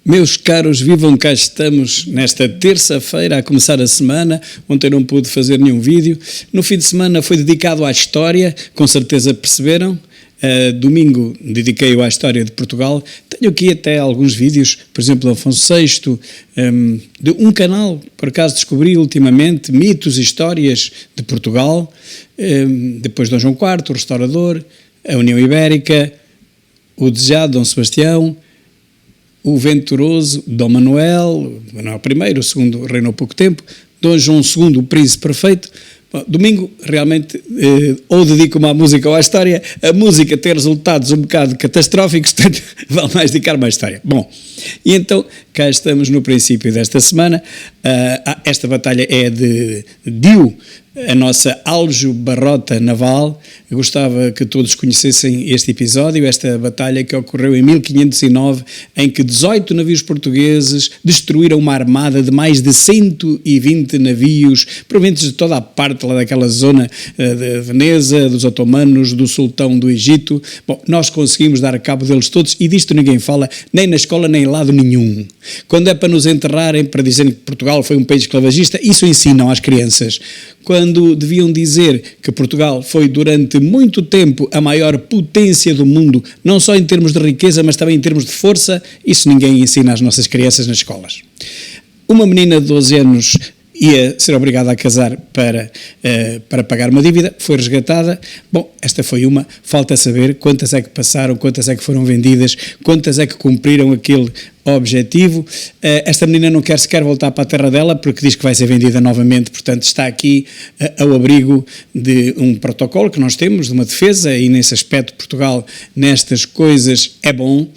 Meus caros, vivam, cá estamos nesta terça-feira a começar a semana. Ontem não pude fazer nenhum vídeo. No fim de semana foi dedicado à história, com certeza perceberam. Domingo dediquei-o à história de Portugal. Tenho aqui até alguns vídeos, por exemplo, Afonso VI, de um canal, por acaso descobri ultimamente, mitos e histórias de Portugal, depois Dom João IV, o Restaurador, a União Ibérica, o Desejado, Dom Sebastião, o Venturoso, Dom Manuel I, o segundo reinou pouco tempo, Dom João II, o Príncipe Perfeito. Bom, domingo, realmente, ou dedico-me à música ou à história. A música tem resultados um bocado catastróficos, portanto, vale mais dedicar-me à história. Bom, e então, cá estamos no princípio desta semana. Esta batalha é de Diu, a nossa aljubarrota naval. Eu gostava que todos conhecessem este episódio, esta batalha que ocorreu em 1509, em que 18 navios portugueses destruíram uma armada de mais de 120 navios, provenientes de toda a parte lá daquela zona de Veneza, dos otomanos, do sultão do Egito. Bom, nós conseguimos dar cabo deles todos e disto ninguém fala, nem na escola, nem em lado nenhum. Quando é para nos enterrarem, para dizerem que Portugal foi um país esclavagista, isso ensinam às crianças. Quando deviam dizer que Portugal foi durante muito tempo a maior potência do mundo, não só em termos de riqueza, mas também em termos de força, isso ninguém ensina às nossas crianças nas escolas. Uma menina de 12 anos ia ser obrigada a casar para pagar uma dívida, foi resgatada. Bom, esta foi uma, falta saber quantas é que passaram, quantas é que foram vendidas, quantas é que cumpriram aquele objetivo. Esta menina não quer sequer voltar para a terra dela porque diz que vai ser vendida novamente, portanto está aqui ao abrigo de um protocolo que nós temos, de uma defesa, e nesse aspecto Portugal nestas coisas é bom.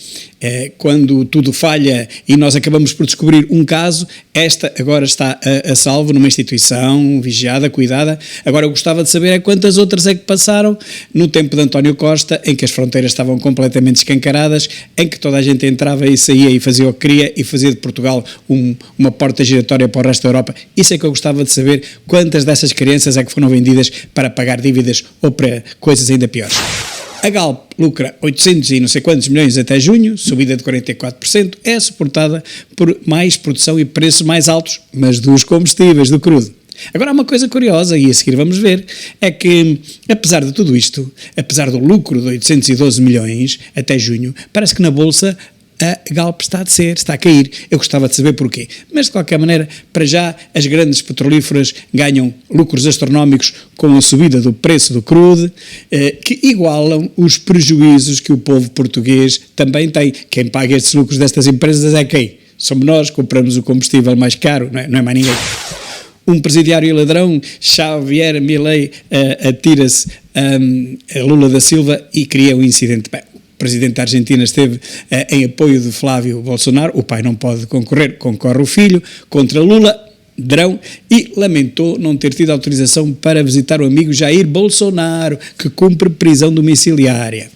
Quando tudo falha e nós acabamos por descobrir um caso, esta agora está a salvo numa instituição vigiada, cuidada. Agora eu gostava de saber quantas outras é que passaram no tempo de António Costa, em que as fronteiras estavam completamente escancaradas, em que toda a gente entrava e saía e fazia o que queria e fazia de Portugal uma porta giratória para o resto da Europa. Isso é que eu gostava de saber, quantas dessas crianças é que foram vendidas para pagar dívidas ou para coisas ainda piores. A Galp lucra 800 e não sei quantos milhões até junho, subida de 44%, é suportada por mais produção e preços mais altos, mas dos combustíveis, do crudo. Agora há uma coisa curiosa, e a seguir vamos ver, é que apesar de tudo isto, apesar do lucro de 812 milhões até junho, parece que na Bolsa a Galp está a descer, está a cair. Eu gostava de saber porquê, mas de qualquer maneira, para já, as grandes petrolíferas ganham lucros astronómicos com a subida do preço do crudo, que igualam os prejuízos que o povo português também tem. Quem paga estes lucros destas empresas é quem? Somos nós, compramos o combustível mais caro, não é mais ninguém. Um presidiário e ladrão, Javier Milei, atira-se a Lula da Silva e cria um incidente. Bem, o presidente da Argentina esteve em apoio de Flávio Bolsonaro, o pai não pode concorrer, concorre o filho, contra Lula, ladrão, e lamentou não ter tido autorização para visitar o amigo Jair Bolsonaro, que cumpre prisão domiciliária.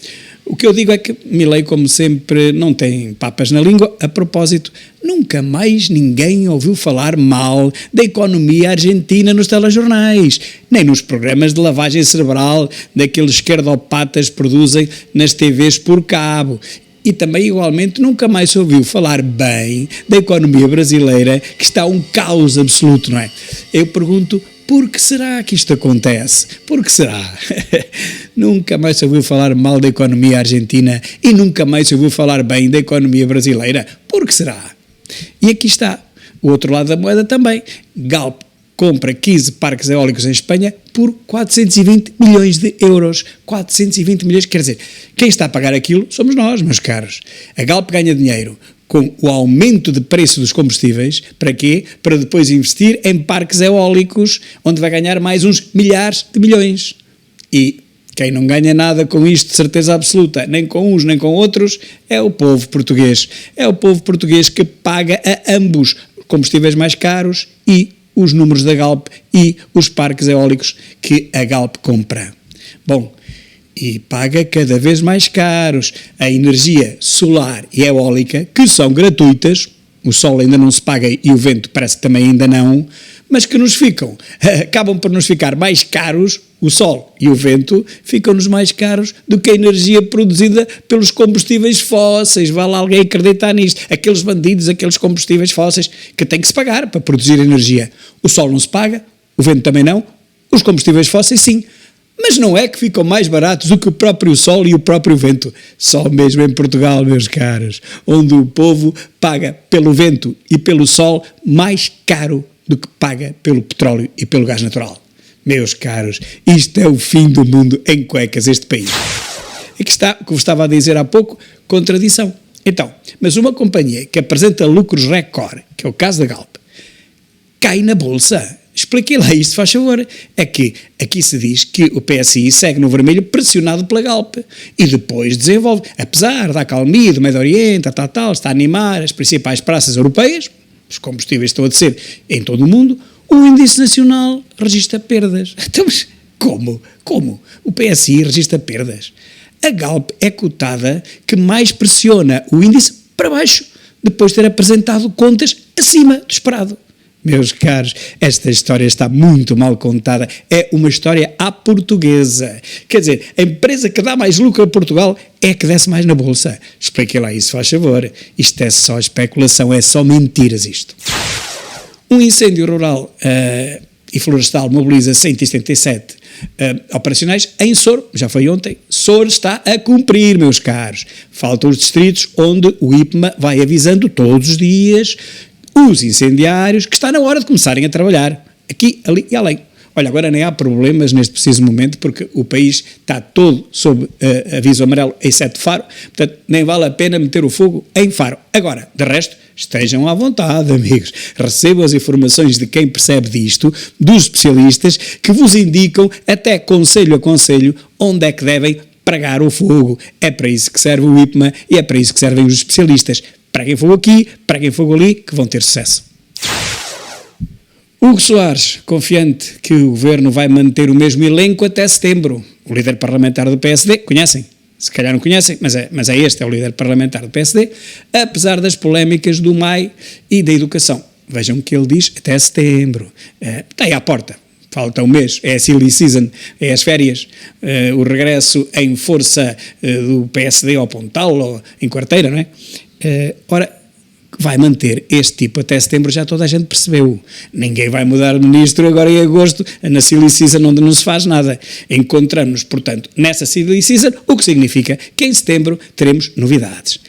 O que eu digo é que Milei, como sempre, não tem papas na língua. A propósito, nunca mais ninguém ouviu falar mal da economia argentina nos telejornais, nem nos programas de lavagem cerebral daqueles esquerdopatas produzem nas TVs por cabo. E também, igualmente, nunca mais se ouviu falar bem da economia brasileira, que está um caos absoluto, não é? Eu pergunto, por que será que isto acontece? Por que será? Nunca mais se ouviu falar mal da economia argentina e nunca mais se ouviu falar bem da economia brasileira. Por que será? E aqui está, o outro lado da moeda também. Galp compra 15 parques eólicos em Espanha por 420 milhões de euros. 420 milhões, quer dizer, quem está a pagar aquilo somos nós, meus caros. A Galp ganha dinheiro com o aumento de preço dos combustíveis. Para quê? Para depois investir em parques eólicos, onde vai ganhar mais uns milhares de milhões. E quem não ganha nada com isto, de certeza absoluta, nem com uns nem com outros, é o povo português. É o povo português que paga a ambos combustíveis mais caros e os números da Galp e os parques eólicos que a Galp compra. Bom, e paga cada vez mais caros a energia solar e eólica, que são gratuitas. O sol ainda não se paga e o vento parece que também ainda não, mas que nos acabam por nos ficar mais caros. O sol e o vento ficam-nos mais caros do que a energia produzida pelos combustíveis fósseis. Vale alguém acreditar nisto? Aqueles bandidos, aqueles combustíveis fósseis que têm que se pagar para produzir energia. O sol não se paga, o vento também não, os combustíveis fósseis sim. Mas não é que ficam mais baratos do que o próprio sol e o próprio vento. Só mesmo em Portugal, meus caros, onde o povo paga pelo vento e pelo sol mais caro do que paga pelo petróleo e pelo gás natural. Meus caros, isto é o fim do mundo em cuecas, este país. Aqui está, como estava a dizer há pouco, contradição. Então, mas uma companhia que apresenta lucros recorde, que é o caso da Galp, cai na bolsa. Expliquei lá isto, faz favor. É que aqui se diz que o PSI segue no vermelho pressionado pela Galp e depois desenvolve, apesar da acalmia do Médio Oriente, está a animar as principais praças europeias, os combustíveis estão a descer em todo o mundo, o índice nacional registra perdas. Então, mas como? Como? O PSI registra perdas. A Galp é cotada que mais pressiona o índice para baixo, depois de ter apresentado contas acima do esperado. Meus caros, esta história está muito mal contada. É uma história à portuguesa. Quer dizer, a empresa que dá mais lucro a Portugal é que desce mais na bolsa. Expliquem lá isso, faz favor. Isto é só especulação, é só mentiras isto. Um incêndio rural e florestal mobiliza 177 operacionais em Sor, já foi ontem. Sor está a cumprir, meus caros. Faltam os distritos onde o IPMA vai avisando todos os dias os incendiários que está na hora de começarem a trabalhar, aqui, ali e além. Olha, agora nem há problemas neste preciso momento, porque o país está todo sob aviso amarelo, exceto Faro, portanto, nem vale a pena meter o fogo em Faro. Agora, de resto, estejam à vontade, amigos. Recebam as informações de quem percebe disto, dos especialistas, que vos indicam, até conselho a conselho, onde é que devem pregar o fogo. É para isso que serve o IPMA e é para isso que servem os especialistas. Preguem fogo aqui, preguem fogo ali, que vão ter sucesso. Hugo Soares, confiante que o governo vai manter o mesmo elenco até setembro. O líder parlamentar do PSD, conhecem? Se calhar não conhecem, mas é este, é o líder parlamentar do PSD, apesar das polémicas do MAI e da educação. Vejam o que ele diz, até setembro. Está aí à porta. Falta um mês, é a silly season, é as férias, o regresso em força do PSD ao Pontal, ou em quarteira, não é? Ora, vai manter este tipo até setembro, já toda a gente percebeu. Ninguém vai mudar de ministro agora em agosto, na silly season onde não se faz nada. Encontramos-nos, portanto, nessa silly season, o que significa que em setembro teremos novidades.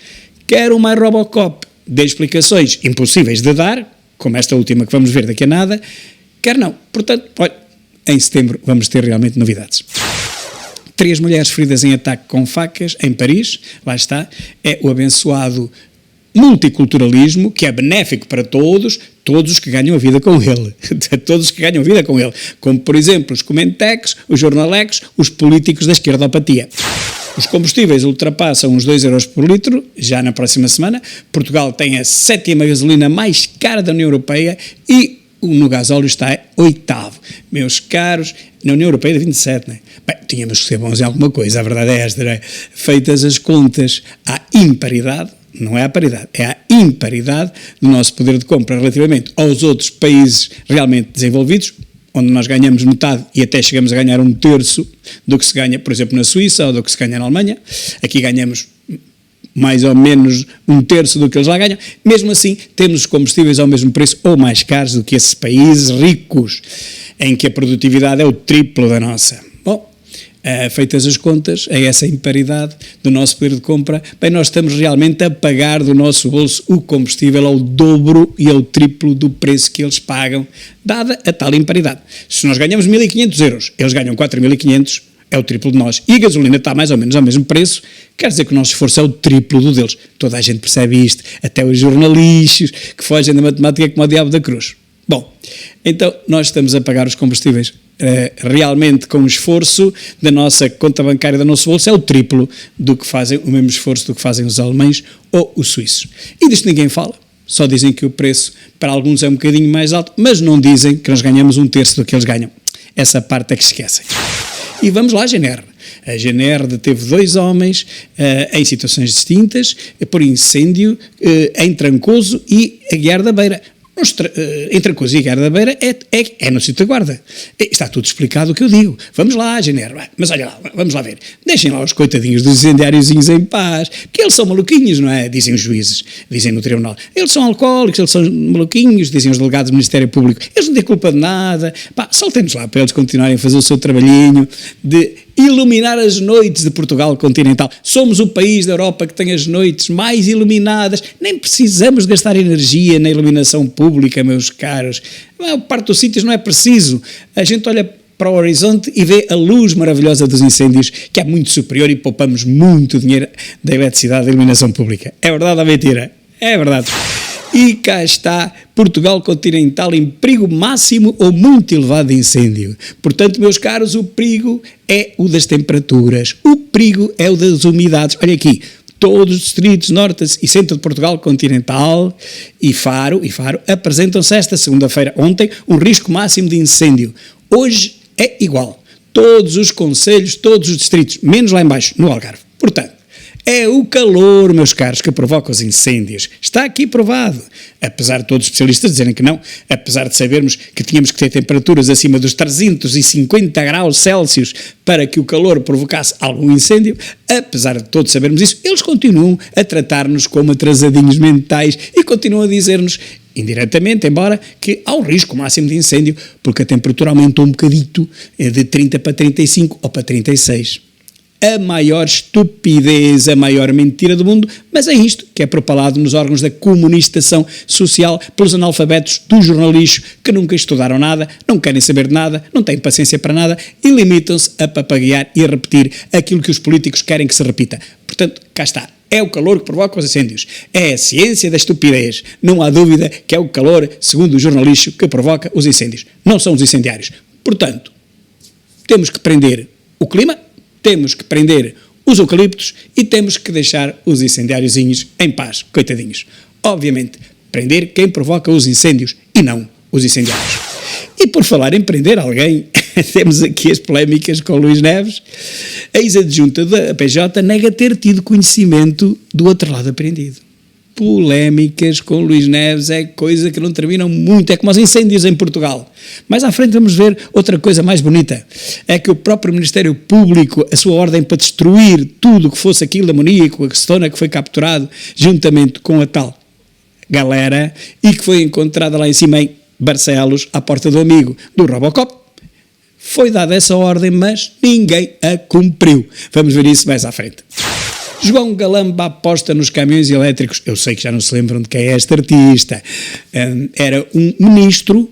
Quer uma Robocop de explicações impossíveis de dar, como esta última que vamos ver daqui a nada, quer não. Portanto, olha, em setembro vamos ter realmente novidades. 3 mulheres feridas em ataque com facas em Paris, lá está, é o abençoado multiculturalismo, que é benéfico para todos os que ganham a vida com ele, todos os que ganham a vida com ele, como por exemplo os comentecs, os jornalecos, os políticos da esquerdopatia. Os combustíveis ultrapassam os 2 euros por litro, já na próxima semana. Portugal tem a 7ª gasolina mais cara da União Europeia e no gasóleo está 8º. Meus caros, na União Europeia de 27, não é? Bem, tínhamos que ser bons em alguma coisa, a verdade é esta, não é? Feitas as contas à imparidade, não é à paridade, é à imparidade do nosso poder de compra relativamente aos outros países realmente desenvolvidos, onde nós ganhamos metade e até chegamos a ganhar 1/3 do que se ganha, por exemplo, na Suíça ou do que se ganha na Alemanha. Aqui ganhamos mais ou menos 1/3 do que eles lá ganham. Mesmo assim, temos os combustíveis ao mesmo preço ou mais caros do que esses países ricos, em que a produtividade é o triplo da nossa. Bom, feitas as contas, a essa imparidade do nosso poder de compra, bem, nós estamos realmente a pagar do nosso bolso o combustível ao dobro e ao triplo do preço que eles pagam, dada a tal imparidade. Se nós ganhamos 1.500 euros, eles ganham 4.500, é o triplo de nós, e a gasolina está mais ou menos ao mesmo preço, quer dizer que o nosso esforço é o triplo do deles. Toda a gente percebe isto, até os jornalistas que fogem da matemática como o diabo da cruz. Bom, então nós estamos a pagar os combustíveis realmente com o esforço da nossa conta bancária, do nosso bolso, é o triplo do que fazem, o mesmo esforço do que fazem os alemães ou os suíços. E disto ninguém fala, só dizem que o preço para alguns é um bocadinho mais alto, mas não dizem que nós ganhamos 1/3 do que eles ganham. Essa parte é que esquecem. E vamos lá, GNR. A GNR deteve 2 homens em situações distintas, por incêndio em Trancoso e Aguiar da Beira. Em Trancoso e Guarda da Beira é no sítio da Guarda. Está tudo explicado o que eu digo. Vamos lá, Janeiro, mas olha lá, vamos lá ver. Deixem lá os coitadinhos dos incendiáriozinhos em paz, porque eles são maluquinhos, não é? Dizem os juízes, dizem no tribunal. Eles são alcoólicos, eles são maluquinhos, dizem os delegados do Ministério Público. Eles não têm culpa de nada. Soltem-nos lá para eles continuarem a fazer o seu trabalhinho de iluminar as noites de Portugal continental. Somos o país da Europa que tem as noites mais iluminadas. Nem precisamos gastar energia na iluminação pública, meus caros. A maior parte dos sítios não é preciso. A gente olha para o horizonte e vê a luz maravilhosa dos incêndios, que é muito superior, e poupamos muito dinheiro da eletricidade da iluminação pública. É verdade ou mentira? É verdade. E cá está Portugal continental em perigo máximo ou muito elevado de incêndio. Portanto, meus caros, o perigo é o das temperaturas, o perigo é o das umidades. Olha aqui, todos os distritos norte e centro de Portugal continental e Faro apresentam-se esta segunda-feira, ontem, um risco máximo de incêndio. Hoje é igual. Todos os concelhos, todos os distritos, menos lá em baixo, no Algarve. Portanto, é o calor, meus caros, que provoca os incêndios. Está aqui provado. Apesar de todos os especialistas dizerem que não, apesar de sabermos que tínhamos que ter temperaturas acima dos 350 graus Celsius para que o calor provocasse algum incêndio, apesar de todos sabermos isso, eles continuam a tratar-nos como atrasadinhos mentais e continuam a dizer-nos, indiretamente, embora, que há um risco máximo de incêndio, porque a temperatura aumentou um bocadito, de 30 para 35 ou para 36. A maior estupidez, a maior mentira do mundo, mas é isto que é propalado nos órgãos da comunicação social pelos analfabetos do jornalismo que nunca estudaram nada, não querem saber de nada, não têm paciência para nada e limitam-se a papaguear e a repetir aquilo que os políticos querem que se repita. Portanto, cá está. É o calor que provoca os incêndios. É a ciência da estupidez. Não há dúvida que é o calor, segundo o jornalismo, que provoca os incêndios. Não são os incendiários. Portanto, temos que prender o clima, temos que prender os eucaliptos e temos que deixar os incendiáriozinhos em paz, coitadinhos. Obviamente, prender quem provoca os incêndios e não os incendiários. E por falar em prender alguém, temos aqui as polémicas com o Luís Neves. A ex-adjunta da PJ nega ter tido conhecimento do outro lado apreendido. Polémicas com o Luís Neves é coisa que não terminam muito, é como os incêndios em Portugal. Mais à frente vamos ver outra coisa mais bonita, é que o próprio Ministério Público, a sua ordem para destruir tudo o que fosse aquilo amoníaco, a acetona que foi capturado juntamente com a tal galera e que foi encontrada lá em cima em Barcelos, à porta do amigo do Robocop, foi dada essa ordem, mas ninguém a cumpriu. Vamos ver isso mais à frente. João Galamba aposta nos caminhões elétricos. Eu sei que já não se lembram de quem é este artista. Era um ministro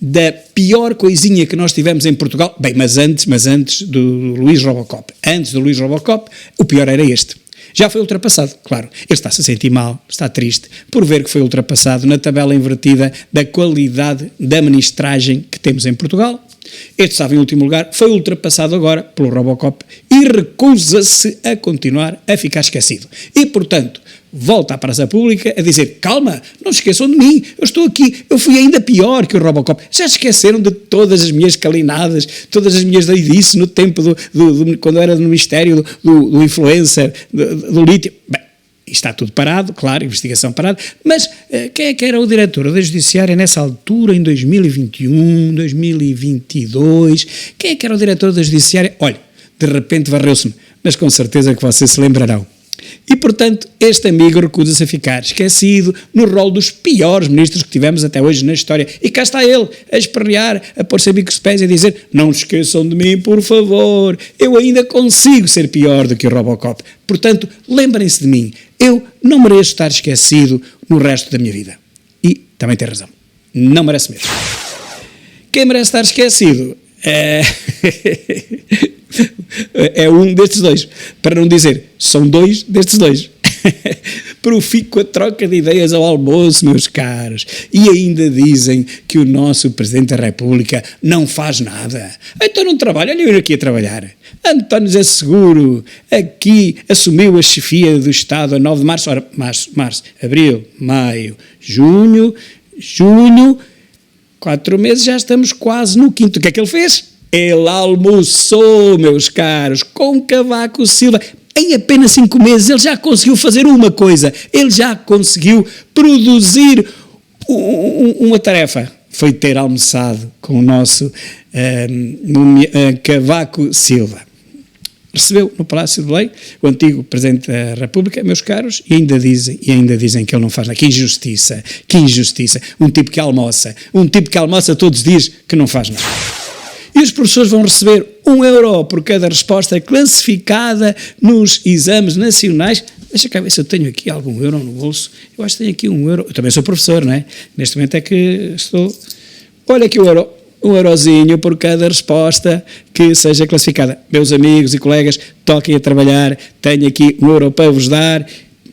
da pior coisinha que nós tivemos em Portugal. Bem, mas antes do Luís Robocop. Antes do Luís Robocop, o pior era este. Já foi ultrapassado, claro. Ele está-se a sentir mal, está triste, por ver que foi ultrapassado na tabela invertida da qualidade da ministragem que temos em Portugal. Este estava em último lugar, foi ultrapassado agora pelo Robocop e recusa-se a continuar a ficar esquecido. E, portanto, volta à praça pública a dizer, calma, não se esqueçam de mim, eu estou aqui, eu fui ainda pior que o Robocop. Já se esqueceram de todas as minhas calinadas, todas as minhas doidices no tempo quando era no Ministério do influencer, do lítio. Bem, está tudo parado, claro, investigação parada, mas quem é que era o diretor da Judiciária nessa altura, em 2021, 2022? Quem é que era o diretor da Judiciária? Olha, de repente varreu-se-me, mas com certeza que vocês se lembrarão. E, portanto, este amigo recusa-se a ficar esquecido no rol dos piores ministros que tivemos até hoje na história. E cá está ele, a espernear, a pôr-se a bicos de pés e a dizer, não se esqueçam de mim, por favor, eu ainda consigo ser pior do que o Robocop. Portanto, lembrem-se de mim, eu não mereço estar esquecido no resto da minha vida. E também tem razão, não merece mesmo. Quem merece estar esquecido é um destes dois, para não dizer, são dois destes dois. Profícua a troca de ideias ao almoço, meus caros, e ainda dizem que o nosso Presidente da República não faz nada. Então não trabalha, olha eu aqui a trabalhar. António José Seguro, aqui assumiu a chefia do Estado a 9 de março, ora, março, abril, maio, junho, 4 meses, já estamos quase no quinto. O que é que ele fez? Ele almoçou, meus caros, com Cavaco Silva. Em apenas 5 meses ele já conseguiu fazer uma coisa. Ele já conseguiu produzir Uma tarefa foi ter almoçado com o nosso Cavaco Silva. Recebeu no Palácio de Belém o antigo Presidente da República, meus caros, e ainda dizem que ele não faz nada. Que injustiça, que injustiça. Um tipo que almoça todos os dias, que não faz nada. E os professores vão receber €1 por cada resposta classificada nos exames nacionais. Deixa cá ver se eu tenho aqui algum euro no bolso. Eu acho que tenho aqui €1. Eu também sou professor, não é? Neste momento é que estou... Olha aqui o euro. €1 por cada resposta que seja classificada. Meus amigos e colegas, toquem a trabalhar. Tenho aqui €1 para vos dar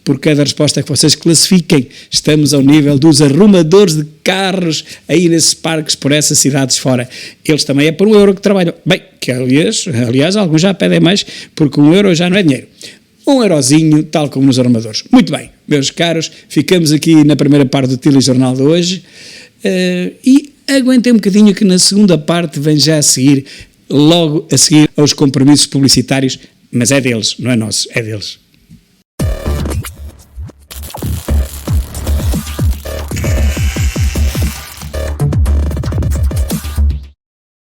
por cada resposta que vocês classifiquem. Estamos ao nível dos arrumadores de carros aí nesses parques por essas cidades fora. Eles também é por €1 que trabalham. Bem, que aliás alguns já pedem mais, porque €1 já não é dinheiro. €1, tal como nos arrumadores. Muito bem, meus caros, ficamos aqui na primeira parte do telejornal de hoje e aguentem um bocadinho que na segunda parte vem já a seguir, logo a seguir aos compromissos publicitários, mas é deles, não é nosso, é deles.